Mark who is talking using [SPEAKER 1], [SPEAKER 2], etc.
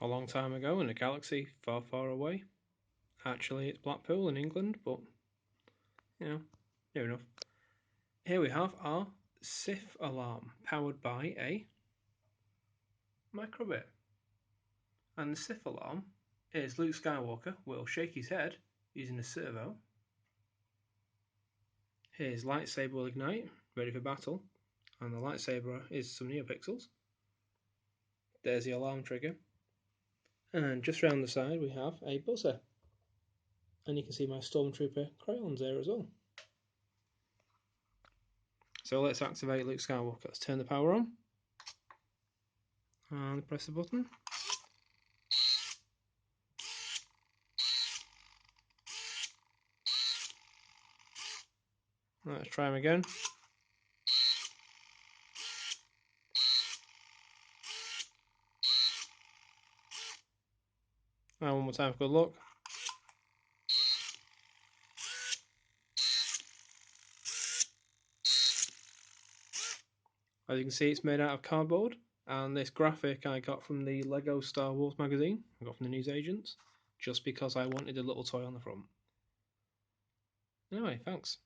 [SPEAKER 1] a long time ago in a galaxy far, far away. Actually, it's Blackpool in England, but near enough. Here we have our Sith alarm, powered by a microbit. And the Sith alarm is Luke Skywalker will shake his head using a servo. His lightsaber will ignite, ready for battle, and the lightsaber is some neopixels. There's the alarm trigger. And just round the side we have a buzzer. And you can see my Stormtrooper crayons there as well. So let's activate Luke Skywalker. Let's turn the power on. And press the button. Let's try him again. And one more time for good luck. As you can see, it's made out of cardboard, and this graphic I got from the Lego Star Wars magazine. I got from the newsagents, just because I wanted a little toy on the front. Anyway, thanks.